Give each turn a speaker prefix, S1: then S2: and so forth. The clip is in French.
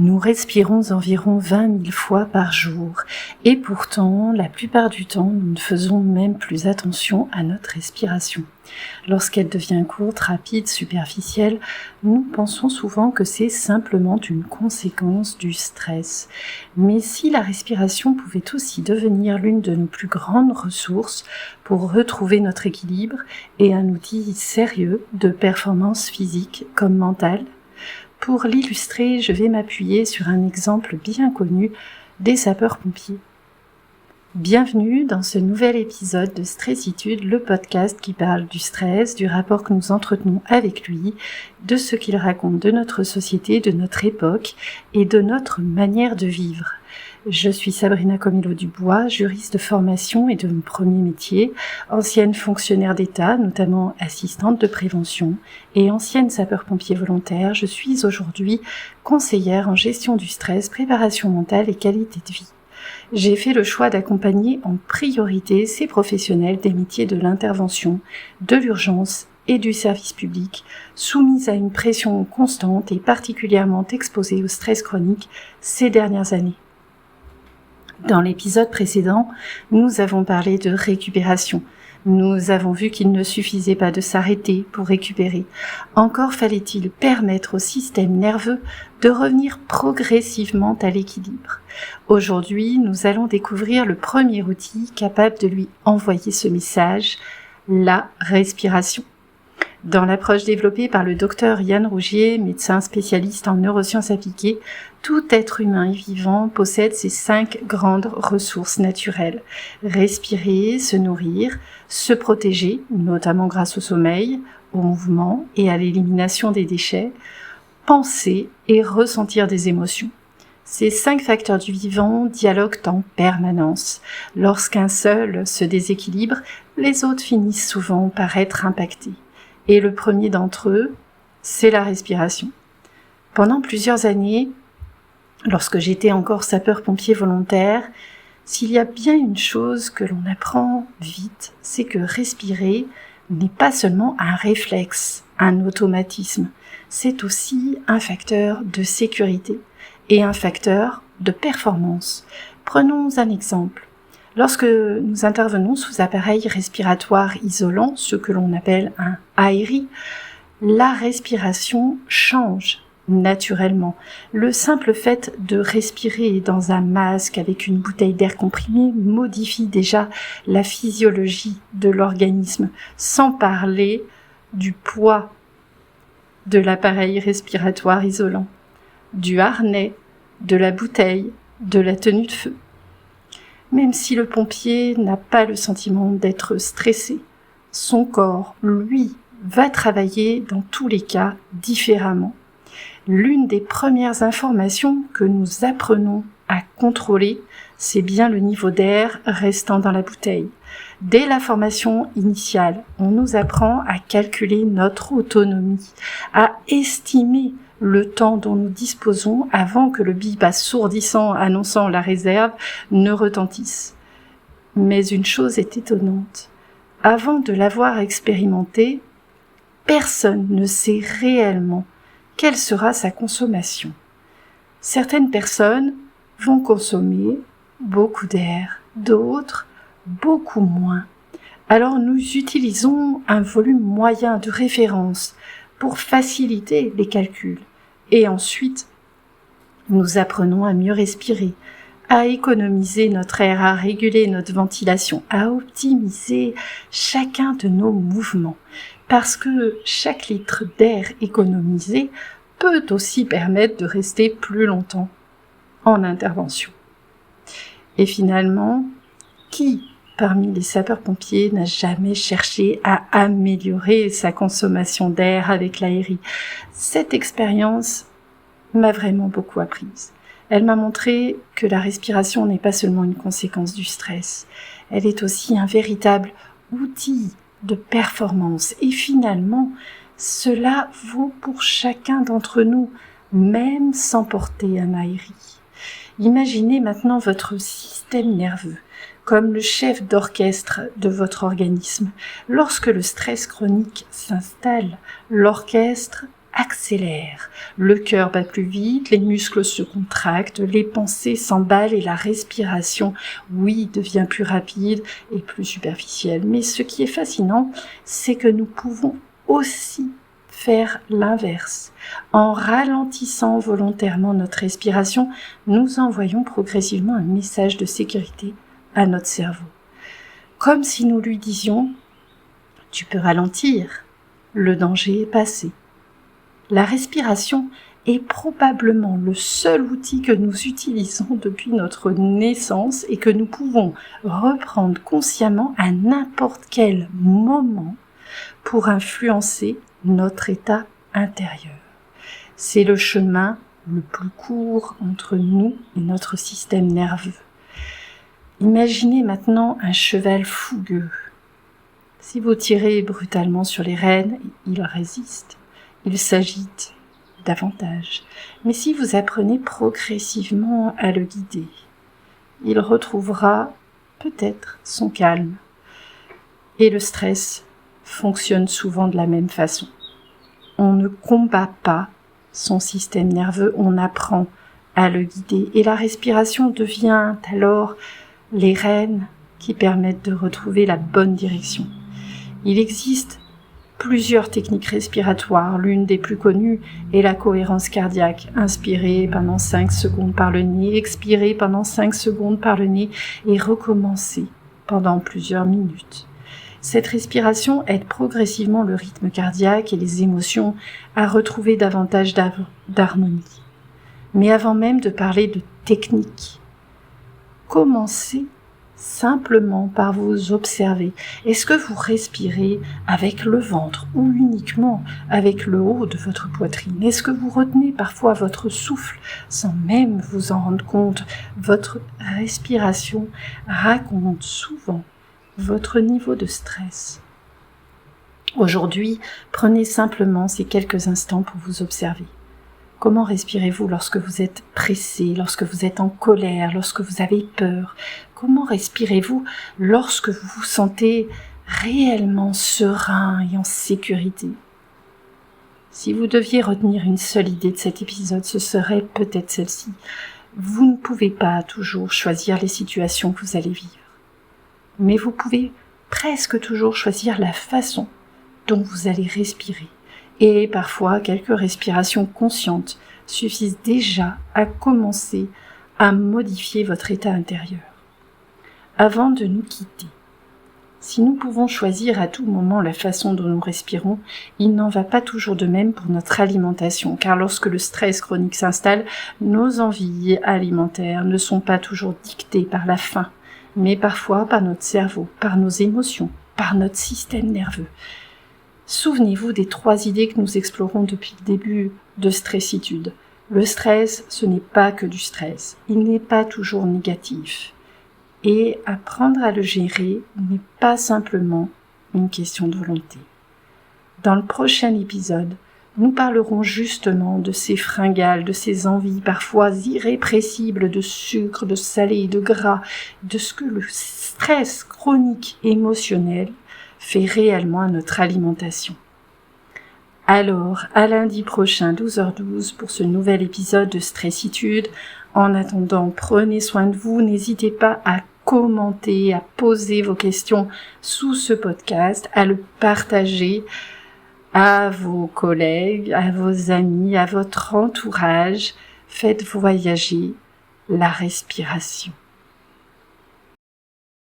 S1: Nous respirons environ 20 000 fois par jour et pourtant, la plupart du temps, nous ne faisons même plus attention à notre respiration. Lorsqu'elle devient courte, rapide, superficielle, nous pensons souvent que c'est simplement une conséquence du stress. Mais si la respiration pouvait aussi devenir l'une de nos plus grandes ressources pour retrouver notre équilibre et un outil sérieux de performance physique comme mentale, pour l'illustrer, je vais m'appuyer sur un exemple bien connu des sapeurs-pompiers. Bienvenue dans ce nouvel épisode de Stressitude, le podcast qui parle du stress, du rapport que nous entretenons avec lui, de ce qu'il raconte de notre société, de notre époque et de notre manière de vivre. Je suis Sabrina Comillo-Dubois, juriste de formation et de mon premier métier, ancienne fonctionnaire d'État, notamment assistante de prévention, et ancienne sapeur-pompier volontaire. Je suis aujourd'hui conseillère en gestion du stress, préparation mentale et qualité de vie. J'ai fait le choix d'accompagner en priorité ces professionnels des métiers de l'intervention, de l'urgence et du service public, soumis à une pression constante et particulièrement exposés au stress chronique ces dernières années. Dans l'épisode précédent, nous avons parlé de récupération. Nous avons vu qu'il ne suffisait pas de s'arrêter pour récupérer. Encore fallait-il permettre au système nerveux de revenir progressivement à l'équilibre. Aujourd'hui, nous allons découvrir le premier outil capable de lui envoyer ce message, la respiration. Dans l'approche développée par le docteur Yann Rougier, médecin spécialiste en neurosciences appliquées, tout être humain et vivant possède ces 5 grandes ressources naturelles. Respirer, se nourrir, se protéger, notamment grâce au sommeil, au mouvement et à l'élimination des déchets, penser et ressentir des émotions. Ces 5 facteurs du vivant dialoguent en permanence. Lorsqu'un seul se déséquilibre, les autres finissent souvent par être impactés. Et le premier d'entre eux, c'est la respiration. Pendant plusieurs années, lorsque j'étais encore sapeur-pompier volontaire, s'il y a bien une chose que l'on apprend vite, c'est que respirer n'est pas seulement un réflexe, un automatisme, c'est aussi un facteur de sécurité et un facteur de performance. Prenons un exemple. Lorsque nous intervenons sous appareil respiratoire isolant, ce que l'on appelle un ARI, la respiration change naturellement. Le simple fait de respirer dans un masque avec une bouteille d'air comprimé modifie déjà la physiologie de l'organisme, sans parler du poids de l'appareil respiratoire isolant, du harnais, de la bouteille, de la tenue de feu. Même si le pompier n'a pas le sentiment d'être stressé, son corps, lui, va travailler dans tous les cas différemment. L'une des premières informations que nous apprenons à contrôler, c'est bien le niveau d'air restant dans la bouteille. Dès la formation initiale, on nous apprend à calculer notre autonomie, à estimer le temps dont nous disposons avant que le bip assourdissant annonçant la réserve ne retentisse. Mais une chose est étonnante. Avant de l'avoir expérimenté, personne ne sait réellement quelle sera sa consommation. Certaines personnes vont consommer beaucoup d'air, d'autres beaucoup moins. Alors nous utilisons un volume moyen de référence pour faciliter les calculs. Et ensuite, nous apprenons à mieux respirer, à économiser notre air, à réguler notre ventilation, à optimiser chacun de nos mouvements. Parce que chaque litre d'air économisé peut aussi permettre de rester plus longtemps en intervention. Et finalement, qui parmi les sapeurs-pompiers n'a jamais cherché à améliorer sa consommation d'air avec l'ARI ? Cette expérience m'a vraiment beaucoup apprise. Elle m'a montré que la respiration n'est pas seulement une conséquence du stress, elle est aussi un véritable outil de performance. Et finalement, cela vaut pour chacun d'entre nous, même sans porter un ARI. Imaginez maintenant votre système nerveux comme le chef d'orchestre de votre organisme. Lorsque le stress chronique s'installe, l'orchestre accélère. Le cœur bat plus vite, les muscles se contractent, les pensées s'emballent et la respiration, oui, devient plus rapide et plus superficielle. Mais ce qui est fascinant, c'est que nous pouvons aussi faire l'inverse. En ralentissant volontairement notre respiration, nous envoyons progressivement un message de sécurité à notre cerveau. Comme si nous lui disions « Tu peux ralentir, le danger est passé ». La respiration est probablement le seul outil que nous utilisons depuis notre naissance et que nous pouvons reprendre consciemment à n'importe quel moment pour influencer notre état intérieur. C'est le chemin le plus court entre nous et notre système nerveux. Imaginez maintenant un cheval fougueux. Si vous tirez brutalement sur les rênes, il résiste. Il s'agite davantage. Mais si vous apprenez progressivement à le guider, il retrouvera peut-être son calme. Et le stress fonctionne souvent de la même façon. On ne combat pas son système nerveux, on apprend à le guider. Et la respiration devient alors les rênes qui permettent de retrouver la bonne direction. Il existe plusieurs techniques respiratoires. L'une des plus connues est la cohérence cardiaque. Inspirez pendant 5 secondes par le nez, expirez pendant 5 secondes par le nez et recommencez pendant plusieurs minutes. Cette respiration aide progressivement le rythme cardiaque et les émotions à retrouver davantage d'harmonie. Mais avant même de parler de technique, commencez simplement par vous observer. Est-ce que vous respirez avec le ventre ou uniquement avec le haut de votre poitrine? Est-ce que vous retenez parfois votre souffle sans même vous en rendre compte? Votre respiration raconte souvent votre niveau de stress. Aujourd'hui, prenez simplement ces quelques instants pour vous observer. Comment respirez-vous lorsque vous êtes pressé, lorsque vous êtes en colère, lorsque vous avez peur? Comment respirez-vous lorsque vous vous sentez réellement serein et en sécurité? Si vous deviez retenir une seule idée de cet épisode, ce serait peut-être celle-ci. Vous ne pouvez pas toujours choisir les situations que vous allez vivre, mais vous pouvez presque toujours choisir la façon dont vous allez respirer. Et parfois, quelques respirations conscientes suffisent déjà à commencer à modifier votre état intérieur. Avant de nous quitter, si nous pouvons choisir à tout moment la façon dont nous respirons, il n'en va pas toujours de même pour notre alimentation, car lorsque le stress chronique s'installe, nos envies alimentaires ne sont pas toujours dictées par la faim, mais parfois par notre cerveau, par nos émotions, par notre système nerveux. Souvenez-vous des 3 idées que nous explorons depuis le début de Stressitude. Le stress, ce n'est pas que du stress. Il n'est pas toujours négatif. Et apprendre à le gérer n'est pas simplement une question de volonté. Dans le prochain épisode, nous parlerons justement de ces fringales, de ces envies parfois irrépressibles de sucre, de salé, de gras, de ce que le stress chronique émotionnel fait réellement à notre alimentation. Alors, à lundi prochain, 12h12, pour ce nouvel épisode de Stressitude. En attendant, prenez soin de vous, n'hésitez pas à commenter, à poser vos questions sous ce podcast, à le partager à vos collègues, à vos amis, à votre entourage. Faites voyager la respiration.